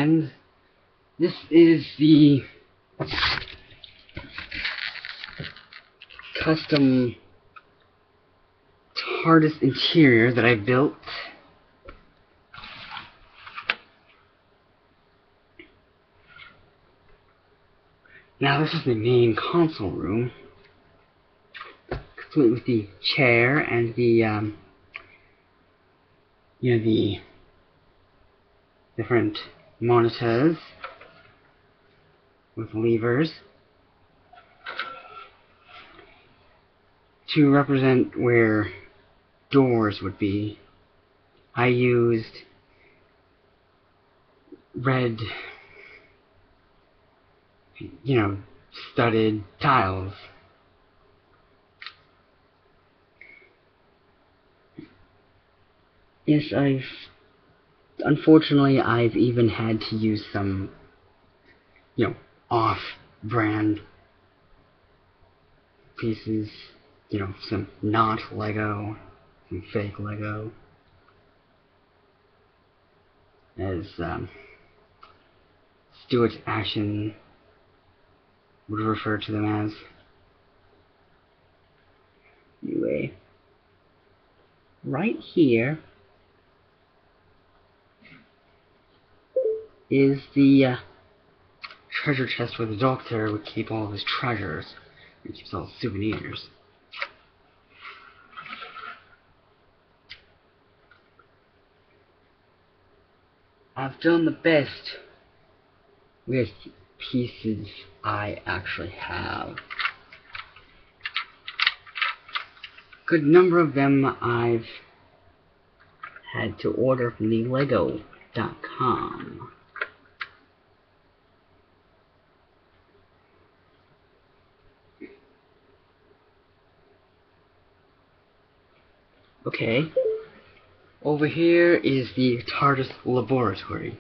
And this is the custom TARDIS interior that I built. Now this is the main console room, complete with the chair and the the different monitors with levers to represent where doors would be. I used red, studded tiles. Yes, unfortunately, I've even had to use some, off-brand pieces, some not Lego, some fake Lego, as Stuart Ashen would refer to them as. Anyway, right here is the treasure chest where the Doctor would keep all of his treasures. He keeps all his souvenirs. I've done the best with pieces I actually have. Good number of them I've had to order from the Lego.com. Okay, over here is the TARDIS laboratory.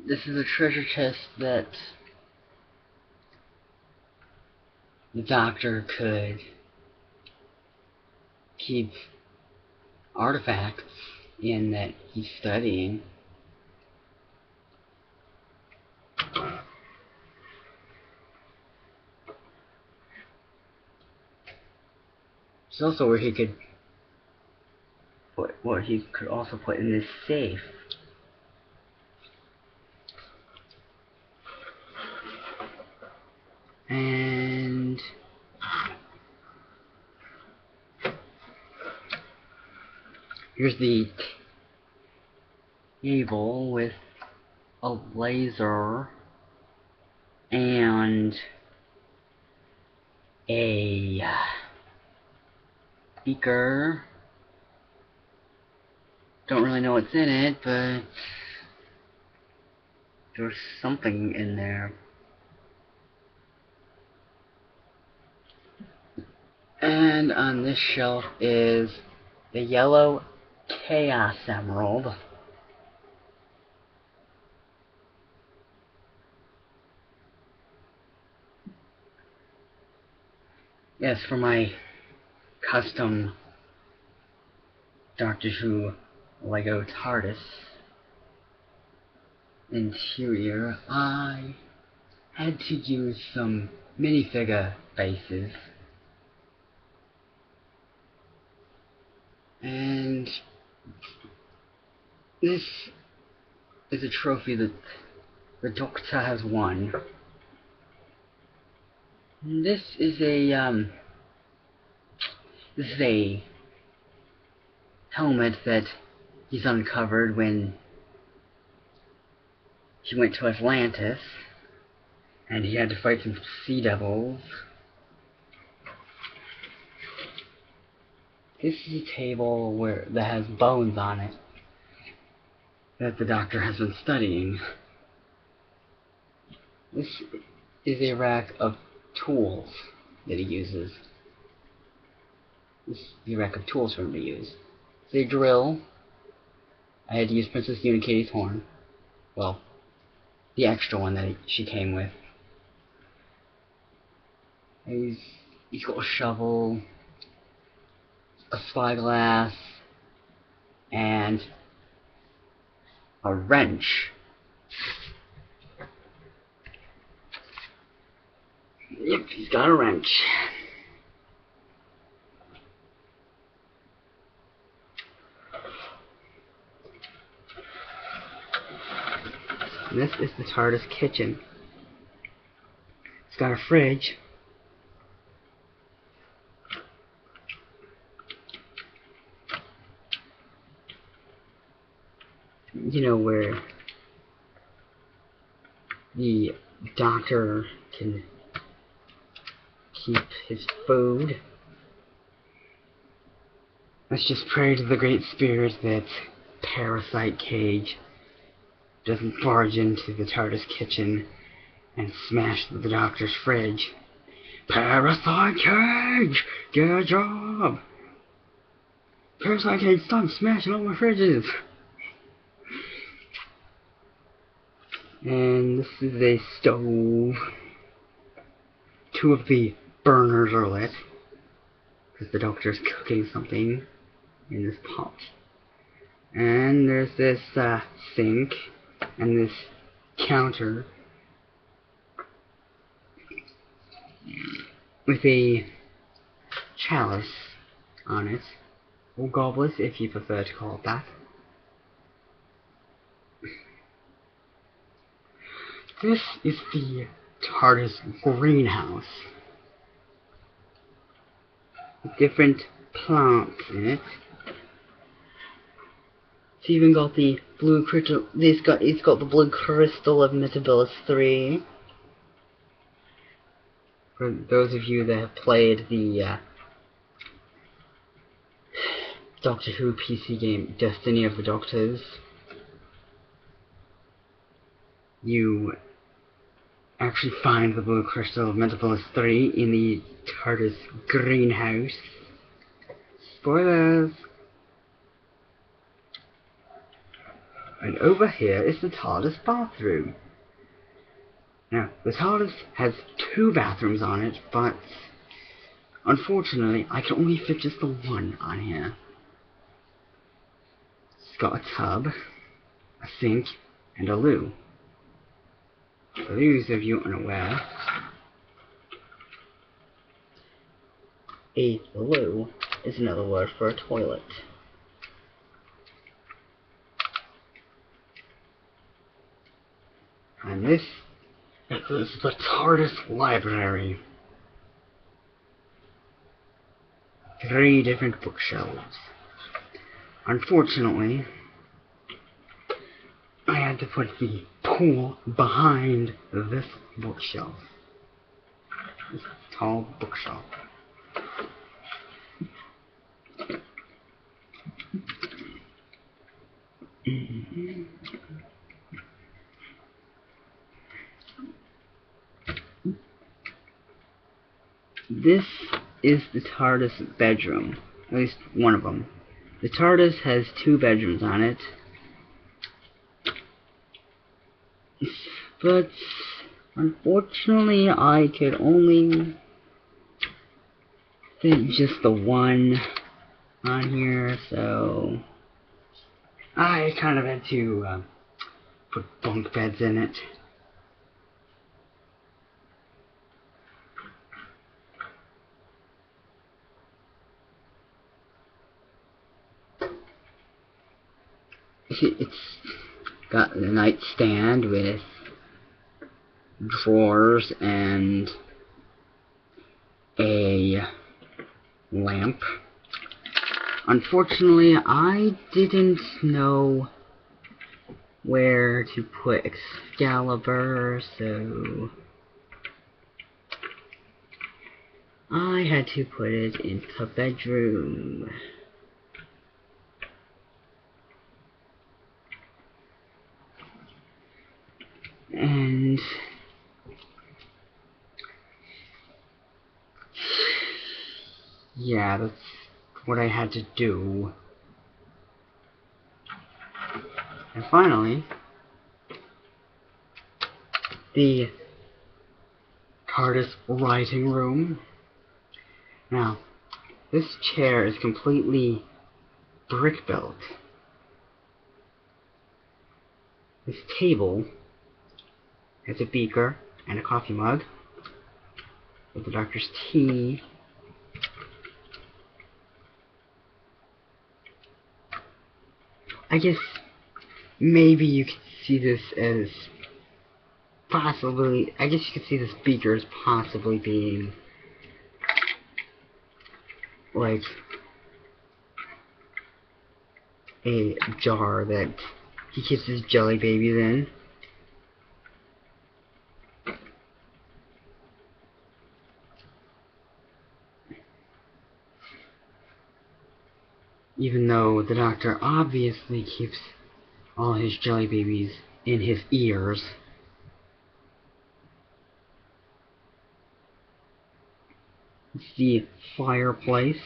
This is a treasure chest that the Doctor could keep artifacts in that he's studying. It's also where he could put what he could also put in this safe. And here's the table with a laser and a beaker. Don't really know what's in it, but there's something in there. And on this shelf is the yellow Chaos Emerald. Yes, for my custom Doctor Who Lego TARDIS interior, I had to use some minifigure bases. And this is a trophy that the Doctor has won. And this is a helmet that he's uncovered when he went to Atlantis and he had to fight some sea devils. This is a table that has bones on it that the Doctor has been studying. This is a rack of tools that he uses. This is the rack of tools for him to use. It's a drill. I had to use Princess Unikitty's horn. Well, the extra one that she came with. He's got a shovel. a spyglass, and a wrench. Yep, he's got a wrench. This is the TARDIS kitchen. It's got a fridge. You know, where the doctor can keep his food. Let's just pray to the Great Spirit that Parasite Cage doesn't barge into the TARDIS kitchen and smash the doctor's fridge. Parasite Cage! Get a job! Parasite Cage, stop smashing all my fridges! And this is a stove. 2 of the burners are lit, because the doctor's cooking something in this pot. And there's this sink, and this counter with a chalice on it, or goblet if you prefer to call it that. This is the TARDIS greenhouse, with different plants in it. It's even got the blue crystal. It's got the blue crystal of Metabolus 3. For those of you that have played the Doctor Who PC game Destiny of the Doctors, you actually find the blue crystal of Metabolus 3 in the TARDIS greenhouse. Spoilers! And over here is the TARDIS bathroom. Now, the TARDIS has 2 bathrooms on it, but unfortunately, I can only fit just the one on here. It's got a tub, a sink, and a loo. For those of you unaware, a loo is another word for a toilet. And this is the TARDIS library. 3 different bookshelves. Unfortunately, I had to put the pool behind this bookshelf. This tall bookshelf. This is the TARDIS bedroom, at least one of them. The TARDIS has 2 bedrooms on it, but unfortunately I could only fit just the one on here, so I kind of had to put bunk beds in it. It's got a nightstand with drawers and a lamp. Unfortunately, I didn't know where to put Excalibur, so I had to put it in the bedroom. And yeah, that's what I had to do. And finally, the TARDIS writing room. Now, This chair is completely brick built. This table has a beaker and a coffee mug with the doctor's tea. I guess maybe you could see this as possibly, I guess you could see this beaker as possibly being like a jar that he keeps his jelly babies in. Even though the doctor obviously keeps all his jelly babies in his ears. It's the fireplace.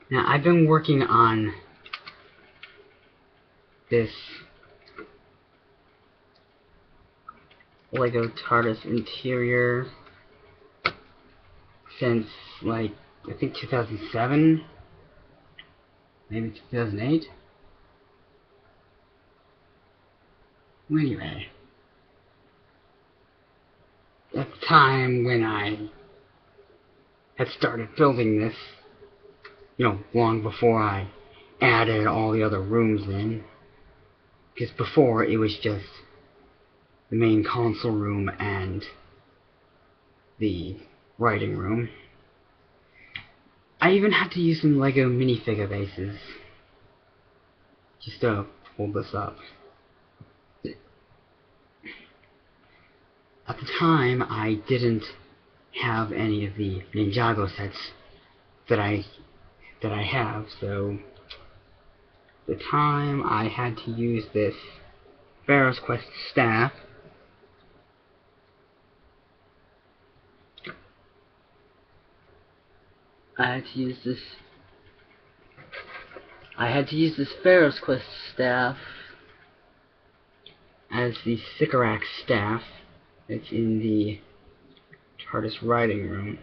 Now, I've been working on this Lego TARDIS interior since, like, I think 2007, maybe 2008. Anyway, at the time when I had started building this, you know, long before I added all the other rooms in, because before it was just the main console room and the writing room. I even had to use some Lego minifigure bases just to hold this up. At the time, I didn't have any of the Ninjago sets that I have, so at the time I had to use this Pharaoh's Quest staff. I had to use this Pharaoh's Quest staff as the Sycorax staff that's in the TARDIS writing room.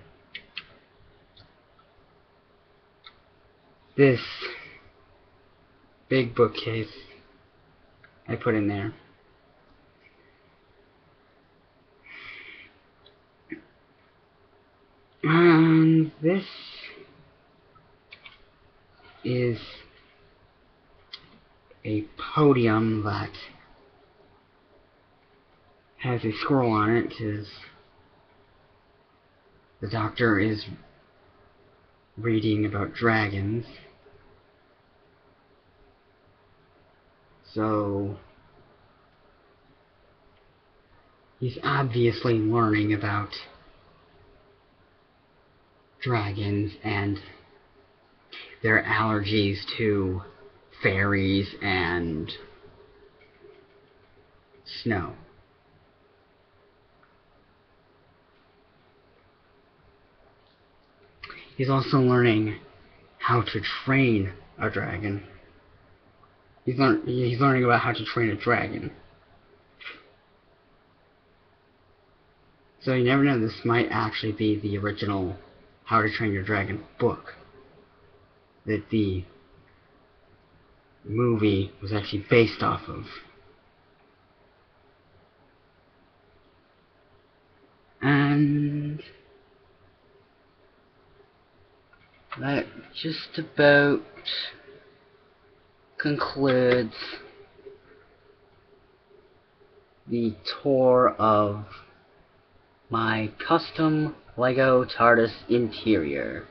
This big bookcase I put in there. And this is a podium that has a scroll on it because the doctor is reading about dragons. So he's obviously learning about dragons and their allergies to fairies and snow. He's also learning how to train a dragon. He's learning about how to train a dragon. So you never know, this might actually be the original How to Train Your Dragon book that the movie was actually based off of. And that just about concludes the tour of my custom Lego TARDIS interior.